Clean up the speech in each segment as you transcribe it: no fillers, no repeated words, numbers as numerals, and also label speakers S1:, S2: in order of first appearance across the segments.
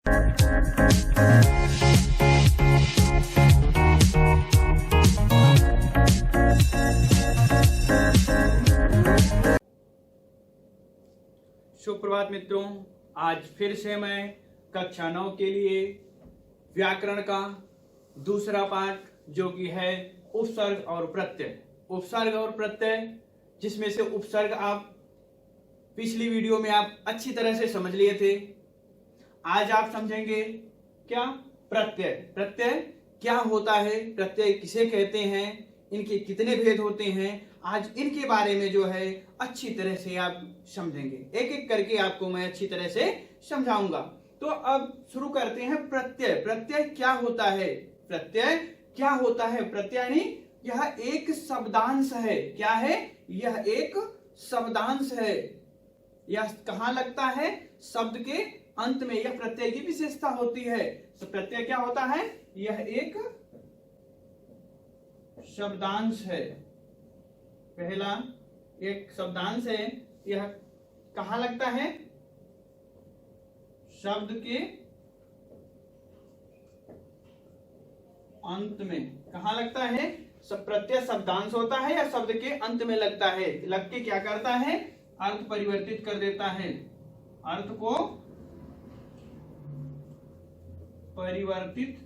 S1: सुप्रभात मित्रों, आज फिर से मैं कक्षा 9 के लिए व्याकरण का दूसरा पाठ जो कि है उपसर्ग और प्रत्यय। उपसर्ग और प्रत्यय, जिसमें से उपसर्ग आप पिछली वीडियो में आप अच्छी तरह से समझ लिए थे। आज आप समझेंगे क्या प्रत्यय। प्रत्यय क्या होता है, प्रत्यय किसे कहते हैं, इनके कितने भेद होते हैं, आज इनके बारे में जो है अच्छी तरह से आप समझेंगे। एक एक करके आपको मैं अच्छी तरह से समझाऊंगा। तो अब शुरू करते हैं। प्रत्यय, प्रत्यय क्या होता है? प्रत्यय क्या होता है? प्रत्यय यानी यह एक शब्दांश है। क्या है? यह एक शब्दांश है। यह कहां लगता है? शब्द के अंत में। यह प्रत्यय की विशेषता होती है। तो प्रत्यय क्या होता है? यह एक शब्दांश है। पहला एक शब्दांश है। यह कहां लगता है? शब्द के अंत में। कहां लगता है? सब प्रत्यय शब्दांश होता है या शब्द के अंत में लगता है। लग के क्या करता है? अर्थ परिवर्तित कर देता है। अर्थ को परिवर्तित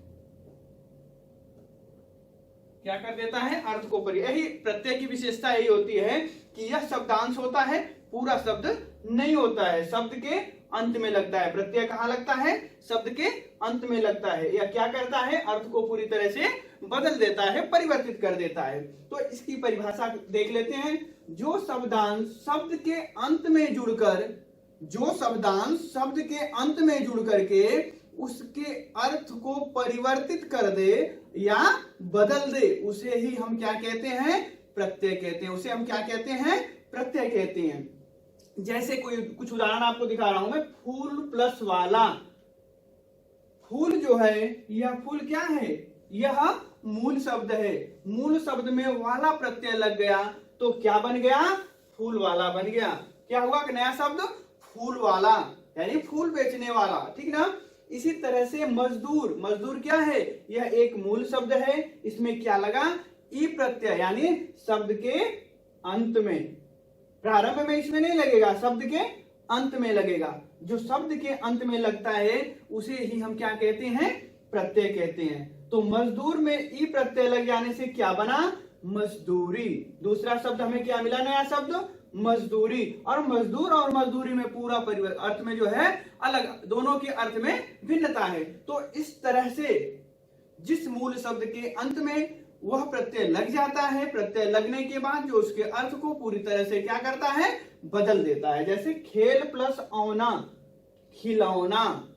S1: क्या कर देता है? अर्थ को यही प्रत्यय की विशेषता यही होती है कि यह शब्दांश होता है, पूरा शब्द नहीं होता है, शब्द के अंत में लगता है। प्रत्यय कहां लगता है? शब्द के अंत में लगता है। यह क्या करता है? अर्थ को पूरी तरह से बदल देता है, परिवर्तित कर देता है। तो इसकी परिभाषा देख लेते हैं। जो शब्दांश शब्द के अंत में जुड़कर, जो शब्दांश शब्द के अंत में जुड़ करके उसके अर्थ को परिवर्तित कर दे या बदल दे, उसे ही हम क्या कहते हैं? प्रत्यय कहते हैं। उसे हम क्या कहते हैं? प्रत्यय कहते हैं। जैसे कोई कुछ उदाहरण आपको दिखा रहा हूं मैं। फूल प्लस वाला। फूल जो है, यह फूल क्या है? यह मूल शब्द है। मूल शब्द में वाला प्रत्यय लग गया तो क्या बन गया? फूल वाला बन गया। क्या हुआ? नया शब्द फूल वाला, यानी फूल बेचने वाला। ठीक ना? इसी तरह से मजदूर। मजदूर क्या है? यह एक मूल शब्द है। इसमें क्या लगा? ई प्रत्यय, यानी शब्द के अंत में। प्रारंभ में इसमें नहीं लगेगा, शब्द के अंत में लगेगा। जो शब्द के अंत में लगता है उसे ही हम क्या कहते हैं? प्रत्यय कहते हैं। तो मजदूर में ई प्रत्यय लग जाने से क्या बना? मजदूरी। दूसरा शब्द हमें क्या मिला? नया शब्द मजदूरी। और मजदूर और मजदूरी में पूरा अर्थ में जो है अलग, दोनों के अर्थ में भिन्नता है। तो इस तरह से जिस मूल शब्द के अंत में वह प्रत्यय लग जाता है, प्रत्यय लगने के बाद जो उसके अर्थ को पूरी तरह से क्या करता है? बदल देता है। जैसे खेल प्लस औना, खिलौना।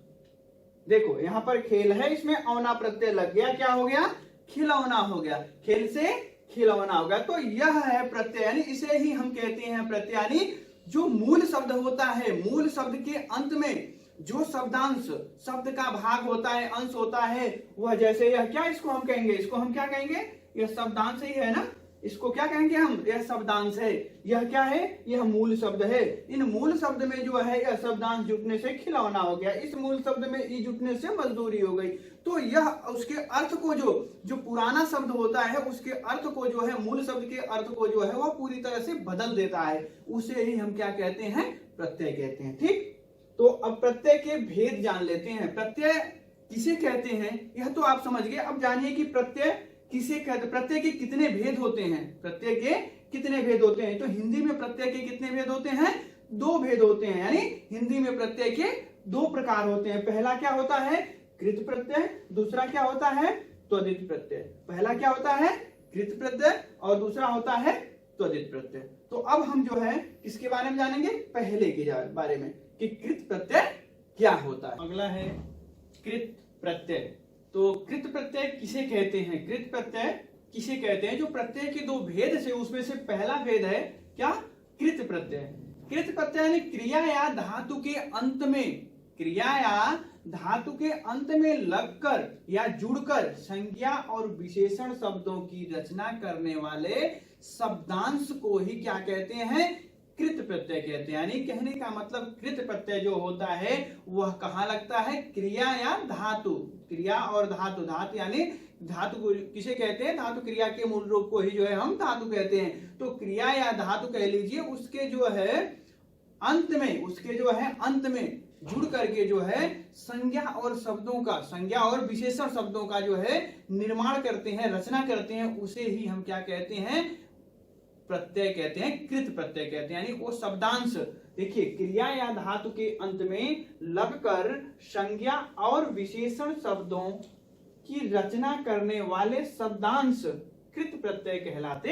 S1: देखो यहां पर खेल है, इसमें औना प्रत्यय लग गया, क्या हो गया? खिलौना हो गया। खेल से खिलौना हो गया। तो यह है प्रत्यय, यानी इसे ही हम कहते हैं प्रत्यय। यानी जो मूल शब्द होता है, मूल शब्द के अंत में जो शब्दांश शब्द का भाग होता है, अंश होता है, वह जैसे यह क्या, इसको हम कहेंगे, इसको हम क्या कहेंगे? यह शब्दांश ही है ना, इसको क्या कहेंगे हम? यह शब्दांश है। यह क्या है? यह मूल शब्द है। इन मूल शब्द में जो है यह शब्दांश जुटने से खिलौना हो गया, इस मूल शब्द में ई जुटने से मजदूरी हो गई। तो यह उसके अर्थ को जो पुराना शब्द होता है उसके अर्थ को जो है, मूल शब्द के अर्थ को जो है वह पूरी तरह से बदल देता है। उसे ही हम क्या कहते हैं? प्रत्यय कहते हैं। ठीक, तो अब प्रत्यय के भेद जान लेते हैं। प्रत्यय किसे कहते हैं यह तो आप समझ गए। अब जानिए कि प्रत्यय किसे कहते, प्रत्यय के कितने भेद होते हैं। प्रत्यय के कितने भेद होते हैं? तो हिंदी में प्रत्यय के कितने भेद होते हैं? 2 भेद होते हैं। यानी हिंदी में प्रत्यय के 2 प्रकार होते हैं। पहला क्या होता है? कृत प्रत्यय। दूसरा क्या होता है? त्वदित प्रत्यय। पहला क्या होता है? कृत प्रत्यय और दूसरा होता है त्वदित प्रत्यय। तो अब हम जो है किसके बारे में जानेंगे? पहले के बारे में कि कृत प्रत्यय क्या होता है। अगला है कृत प्रत्यय। तो कृत प्रत्यय किसे कहते हैं? कृत प्रत्यय किसे कहते हैं? जो प्रत्यय के 2 भेद से उसमें से पहला भेद है क्या? कृत प्रत्यय। कृत प्रत्यय यानी क्रिया या धातु के अंत में, क्रिया या धातु के अंत में लगकर या जुड़कर संज्ञा और विशेषण शब्दों की रचना करने वाले शब्दांश को ही क्या कहते हैं? कृत प्रत्यय कहते हैं। यानी कहने का मतलब कृत प्रत्यय जो होता है वह कहाँ लगता है, क्रिया या धातु। क्रिया और धातु, धातु यानी धातु को किसे कहते हैं, धातु क्रिया के मूल रूप को ही जो है हम धातु कहते हैं। तो क्रिया या धातु कह लीजिए, उसके जो है अंत में, उसके जो है अंत में जुड़ करके जो है संज्ञा और शब्दों का, संज्ञा और विशेषण शब्दों का जो है निर्माण करते हैं, रचना करते हैं, उसे ही हम क्या कहते हैं, प्रत्यय कहते हैं, कृत प्रत्यय कहते हैं। यानी वो शब्दांश, देखिए क्रिया या धातु के अंत में लगकर संज्ञा और विशेषण शब्दों की रचना करने वाले शब्दांश कृत प्रत्यय कहलाते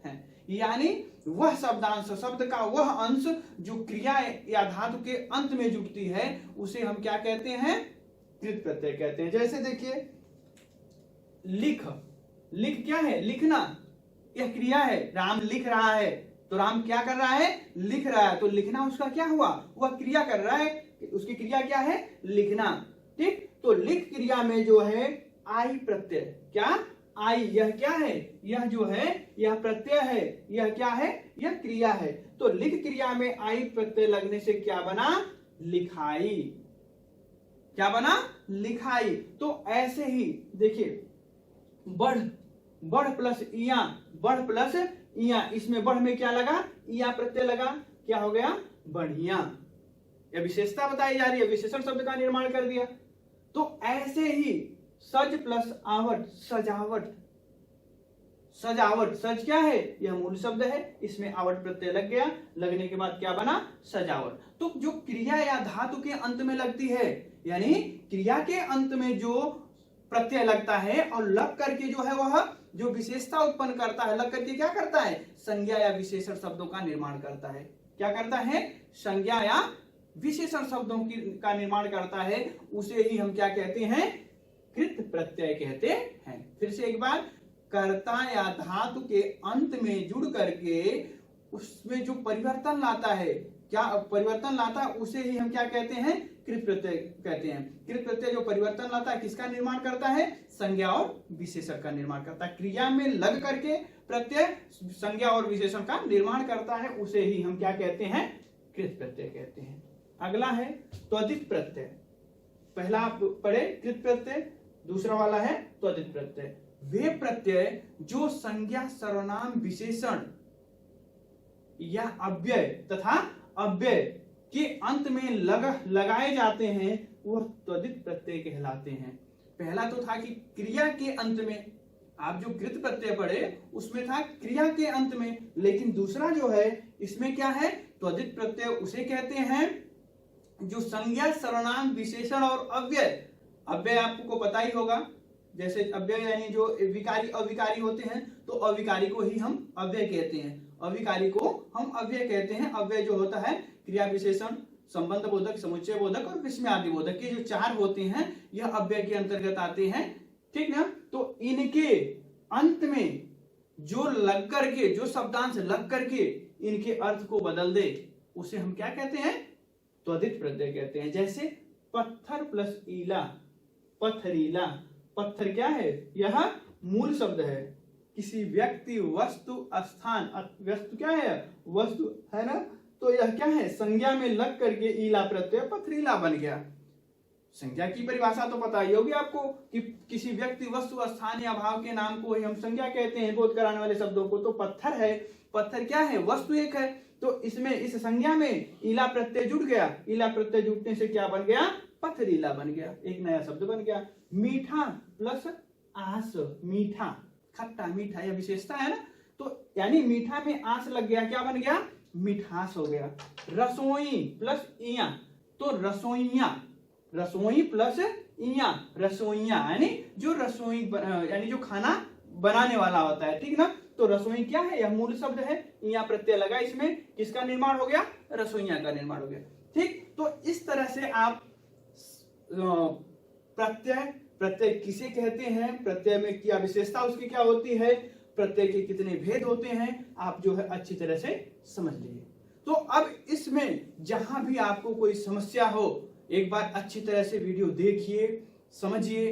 S1: हैं। यानी वह शब्दांश, शब्द का वह अंश जो क्रिया या धातु के अंत में जुड़ती है, उसे हम क्या कहते हैं, कृत प्रत्यय कहते हैं। जैसे देखिए लिख, लिख क्या है, लिखना, यह क्रिया है। राम लिख रहा है, तो राम क्या कर रहा है, लिख रहा है। तो लिखना उसका क्या हुआ, वह क्रिया कर रहा है, उसकी क्रिया क्या है, लिखना। ठीक, तो लिख क्रिया में जो है आई प्रत्यय, क्या आई, यह क्या है, यह जो है यह प्रत्यय है, यह क्या है, यह क्रिया है। तो लिख क्रिया में आई प्रत्यय लगने से क्या बना, लिखाई। क्या बना, लिखाई। तो ऐसे ही देखिए बढ़, बढ़ प्लस इया, बढ़ प्लस इया, इसमें बढ़ में क्या लगा, इया प्रत्यय लगा, क्या हो गया, बढ़िया। यह विशेषता बताई जा रही है, विशेषण शब्द का निर्माण कर दिया। तो ऐसे ही सज प्लस आवट, सजावट, सजावट, सज क्या है, यह मूल शब्द है, इसमें आवट प्रत्यय लग गया, लगने के बाद क्या बना, सजावट। तो जो क्रिया या धातु के अंत में लगती है, यानी क्रिया के अंत में जो प्रत्यय लगता है और लग करके जो है वह जो विशेषता उत्पन्न करता है, लग करके क्या करता है, संज्ञा या विशेषण शब्दों का निर्माण करता है। क्या करता है, संज्ञा या विशेषण शब्दों का निर्माण करता है, उसे ही हम क्या कहते हैं, कृत प्रत्यय कहते हैं। फिर से एक बार, कर्ता या धातु के अंत में जुड़ करके उसमें जो परिवर्तन लाता है, क्या परिवर्तन लाता है, उसे ही हम क्या कहते हैं, कृत प्रत्यय कहते हैं। कृत प्रत्यय जो परिवर्तन लाता है किसका निर्माण करता है, संज्ञा और विशेषण का निर्माण करता है। क्रिया में लग करके प्रत्यय संज्ञा और विशेषण का निर्माण करता है, उसे ही हम क्या कहते हैं, कृत प्रत्यय कहते हैं। अगला है त्वदित प्रत्यय। पहला आप पढ़े कृत प्रत्यय, दूसरा वाला है त्वदित प्रत्यय। वे प्रत्यय जो संज्ञा, सर्वनाम, विशेषण या अव्यय तथा अव्यय के अंत में लगाए जाते हैं, वह त्वदित प्रत्यय कहलाते हैं। पहला तो था कि क्रिया के अंत में, आप जो कृत प्रत्यय पढ़े उसमें था क्रिया के अंत में, लेकिन दूसरा जो है इसमें क्या है, त्वदित प्रत्यय उसे कहते हैं जो संज्ञा, सर्वनाम, विशेषण और अव्यय, अव्यय आपको पता ही होगा, जैसे अव्यय यानी जो विकारी अविकारी होते हैं, तो अविकारी को ही हम अव्यय कहते हैं, अविकारी को हम अव्यय कहते हैं। अव्यय जो होता है क्रिया, विशेषण, संबंध बोधक, समुच्चय बोधक और विस्मयादि बोधक के जो चार होते हैं, यह अव्यय के अंतर्गत आते हैं। ठीक ना, तो इनके अंत में जो लग करके, जो शब्दांश लग करके इनके अर्थ को बदल दे, उसे हम क्या कहते हैं, त्वदित प्रत्यय कहते हैं। जैसे पत्थर प्लस ईला, पत्थरीला। पत्थर क्या है, यह मूल शब्द है, किसी व्यक्ति, वस्तु, स्थान, वस्तु क्या है, वस्तु है ना, तो यह क्या है, संज्ञा में लग करके ईला प्रत्यय पथरीला बन गया। संज्ञा की परिभाषा तो पता ही होगी आपको कि किसी व्यक्ति, वस्तु, स्थान या भाव के नाम को ही हम संज्ञा कहते हैं, बोध कराने वाले शब्दों को। तो पत्थर है, पत्थर क्या है, वस्तु एक है, तो इसमें इस संज्ञा में ईला प्रत्यय जुड़ गया, ईला प्रत्यय जुड़ने से क्या बन गया, पथरीला बन गया, एक नया शब्द बन गया। मीठा प्लस आस, मीठा, खट्टा मीठा, यह विशेषता है ना, तो यानी मीठा में आस लग गया, क्या बन गया, मिठास हो गया। रसोई प्लस इया, तो रसोइया, रसोई प्लस इया, रसोइया, यानी जो रसोई यानी जो खाना बनाने वाला होता है। ठीक ना, तो रसोई क्या है, यह मूल शब्द है, इया प्रत्यय लगा, इसमें किसका निर्माण हो गया, रसोइया का निर्माण हो गया। ठीक, तो इस तरह से आप प्रत्यय, प्रत्यय किसे कहते हैं, प्रत्यय में क्या विशेषता उसकी क्या होती है, प्रत्यय के कितने भेद होते हैं, आप जो है अच्छी तरह से समझ लीजिए। तो अब इसमें जहां भी आपको कोई समस्या हो, एक बार अच्छी तरह से वीडियो देखिए, समझिए,